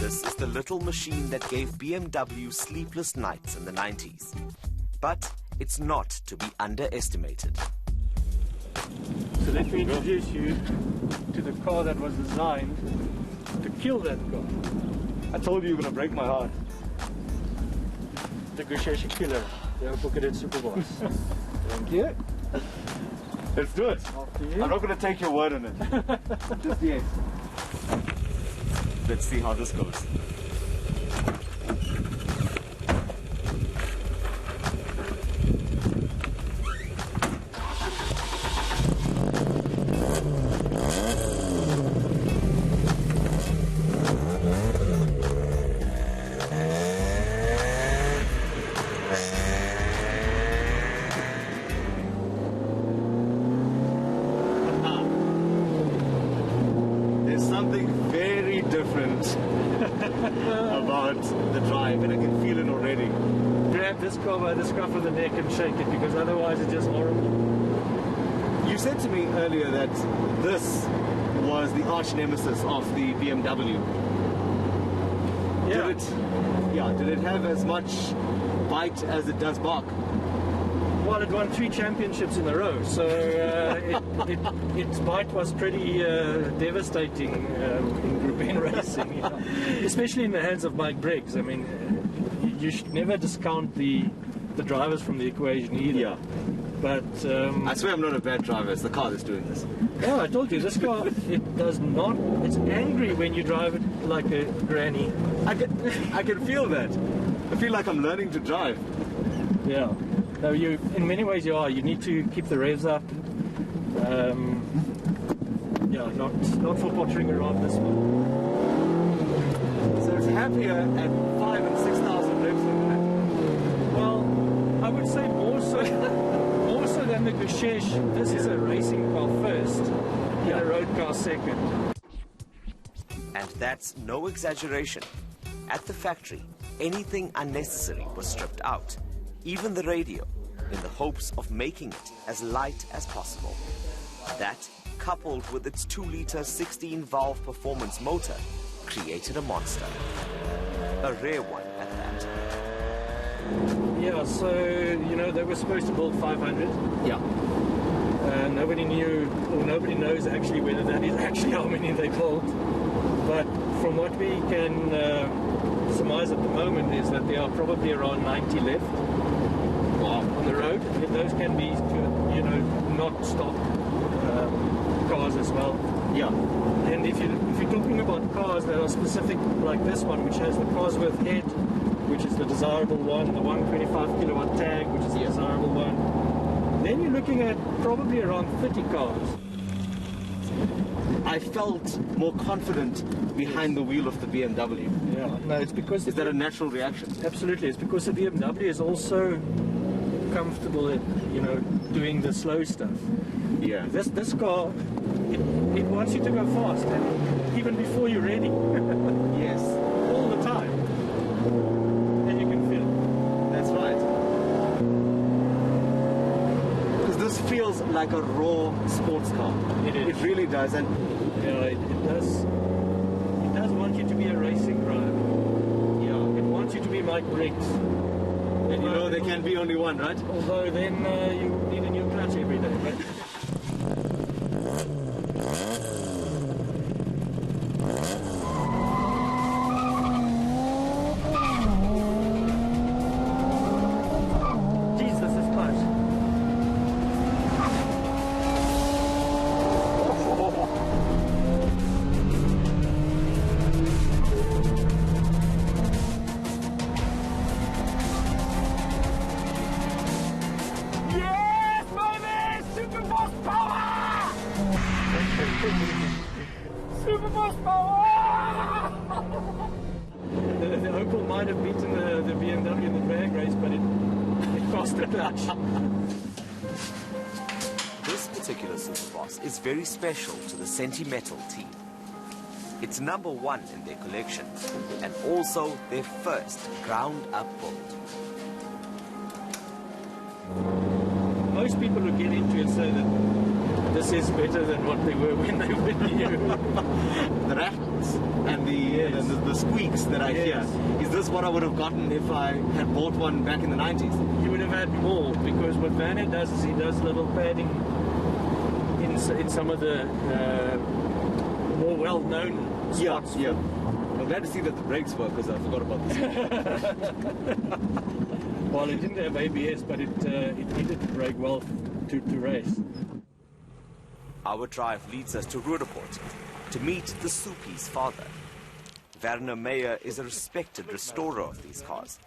This is the little machine that gave BMW sleepless nights in the 90s. But it's not to be underestimated. So let me introduce you to the car that was designed to kill that car. I told you you were going to break my heart. The Gusheshe killer, the Bucketed superboss. Thank you. Let's do it. After you. I'm not going to take your word on it. Just yet. Let's see how this goes. About the drive, and I can feel it already. Grab this car by the scruff of the neck and shake it, because otherwise it's just horrible. You said to me earlier that this was the arch nemesis of the BMW. Yeah. Did it have as much bite as it does bark? Well, it won 3 championships in a row, so its bite was pretty devastating in Group N racing, especially in the hands of Mike Briggs. I mean, you should never discount the drivers from the equation either. Yeah. But I swear I'm not a bad driver. It's the car that's doing this. Yeah, I told you, this car, it does not. It's angry when you drive it like a granny. I can feel that. I feel like I'm learning to drive. Yeah. No, in many ways you are. You need to keep the revs up. Not for pottering around this one. So it's happier at 5,000 and 6,000 revs than that. Well, I would say more so than the Gusheshe. This is a racing car first, and a road car second. And that's no exaggeration. At the factory, anything unnecessary was stripped out. Even the radio, in the hopes of making it as light as possible. That, coupled with its 2-liter 16-valve performance motor, created a monster. A rare one at that. Yeah, so, they were supposed to build 500. Yeah. Nobody knew, or nobody knows actually whether that is actually how many they built. But from what we can surmise at the moment is that there are probably around 90 left. On the road. Those can be, not stop cars as well. Yeah. And if you're talking about cars that are specific, like this one, which has the Cosworth head, which is the desirable one, the 125 kilowatt tag, which is the desirable one, then you're looking at probably around 30 cars. I felt more confident behind the wheel of the BMW. Yeah. No, it's because... Is that a natural reaction? Absolutely. It's because the BMW is also comfortable at doing the slow stuff. Yeah. This car, it wants you to go fast, and even before you're ready. Yes. All the time. And you can feel. That's right. Because this feels like a raw sports car. It is. It really does, and it does. It does want you to be a racing driver. Yeah. It wants you to be Mike Briggs. And there can be only one, right? Although then you need a new clutch every day. But Jesus, this is close. Superboss power! The Opel might have beaten the BMW in the drag race, but it cost the clutch. This particular superboss is very special to the Sentimental team. It's number 1 in their collection, and also their first ground-up build. Most people who get into it say that this is better than what they were when they were new. The rattles and the squeaks that I hear. Is this what I would have gotten if I had bought one back in the 90s? You would have had more, because what Vanna does is he does little padding in some of the more well-known spots. Yeah. I'm glad to see that the brakes work, because I forgot about this. Well, it didn't have ABS, but it needed to brake well to race. Our drive leads us to Roodepoort to meet the Soupy's father. Werner Meyer is a respected restorer of these cars,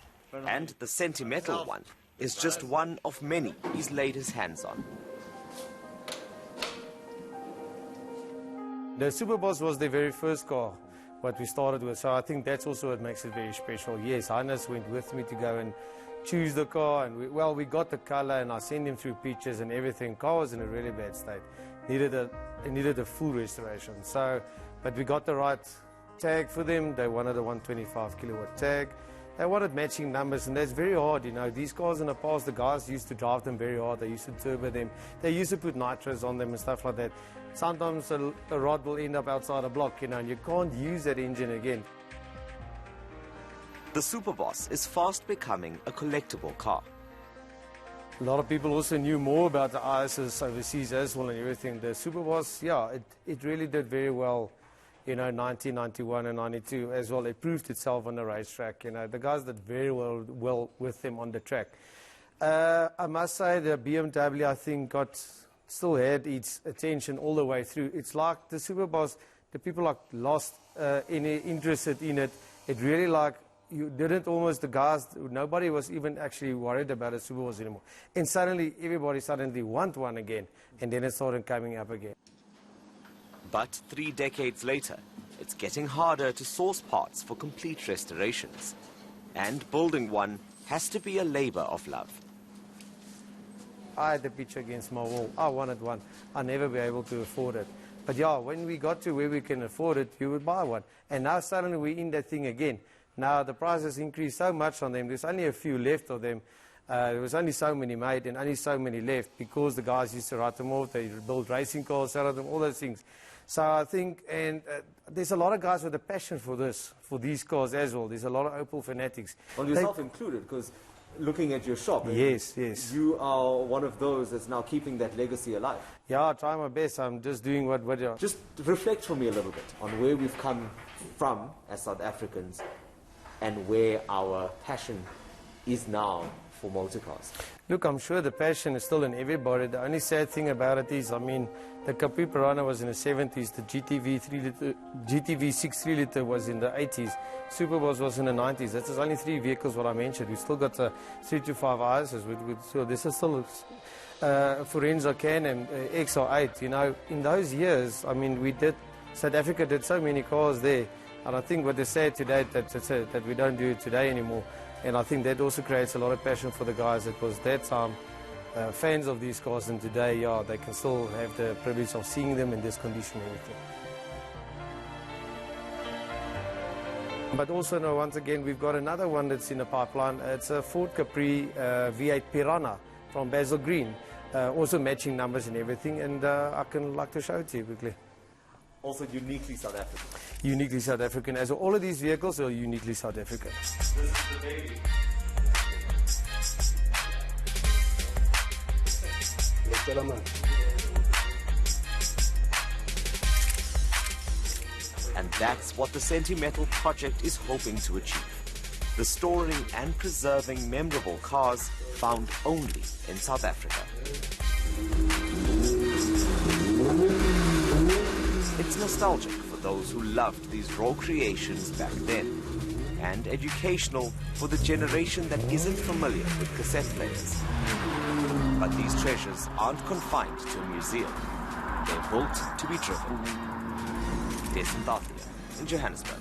and the sentimental one is just one of many he's laid his hands on. The Superboss was the very first car what we started with, so I think that's also what makes it very special. Yes, Hannes went with me to go and choose the car, and we got the color, and I sent him through pictures and everything. Car was in a really bad state. It needed a full restoration. So, but we got the right tag for them. They wanted a 125 kilowatt tag. They wanted matching numbers, and that's very hard, you know. These cars in the past, the guys used to drive them very hard. They used to turbo them. They used to put nitros on them and stuff like that. Sometimes a rod will end up outside a block, you know, and you can't use that engine again. The Superboss is fast becoming a collectible car. A lot of people also knew more about the ISs overseas as well and everything. The Superboss, yeah, it really did very well, you know, 1991 and 92 as well. It proved itself on the racetrack, you know. The guys did very well with them on the track. I must say the BMW, I think, still had its attention all the way through. It's like the Superboss, the people like lost any interest in it. It really like, you didn't almost, the guys, nobody was even actually worried about a Superboss anymore. And suddenly, everybody suddenly want one again, and then it started coming up again. But 3 decades later, it's getting harder to source parts for complete restorations. And building one has to be a labor of love. I had the picture against my wall. I wanted one. I'll never be able to afford it. But yeah, when we got to where we can afford it, you would buy one. And now suddenly we're in that thing again. Now the prices increased so much on them. There's only a few left of them. There was only so many made and only so many left because the guys used to write them off. They build racing cars, sell them, all those things. So I think, and there's a lot of guys with a passion for these cars as well. There's a lot of Opel fanatics. Well, yourself included, because looking at your shop, yes, you are one of those that's now keeping that legacy alive. Yeah, I try my best. I'm just doing what Just reflect for me a little bit on where we've come from as South Africans and where our passion is now for motor cars. Look, I'm sure the passion is still in everybody. The only sad thing about it is, I mean, the Capri Piranha was in the 70s, the GTV 6 3-litre was in the 80s, Superboss was in the 90s. That's just only 3 vehicles what I mentioned. We still got 3 to 5 ISs. So this is still Forenza Can-Am XR8. You know, in those years, I mean, South Africa did so many cars there. And I think what they say today, that we don't do it today anymore. And I think that also creates a lot of passion for the guys. It was that time fans of these cars, and today, yeah, they can still have the privilege of seeing them in this condition and everything. But also, no, once again, we've got another one that's in the pipeline. It's a Ford Capri V8 Piranha from Basil Green. Also matching numbers and everything, and I can like to show it to you quickly. Also uniquely South African. Uniquely South African. As all of these vehicles are uniquely South African. This is the baby. And that's what the Sentimental Project is hoping to achieve. Restoring and preserving memorable cars found only in South Africa. It's nostalgic for those who loved these raw creations back then, and educational for the generation that isn't familiar with cassette players. But these treasures aren't confined to a museum. They're built to be driven. Dasen Thathiah in Johannesburg.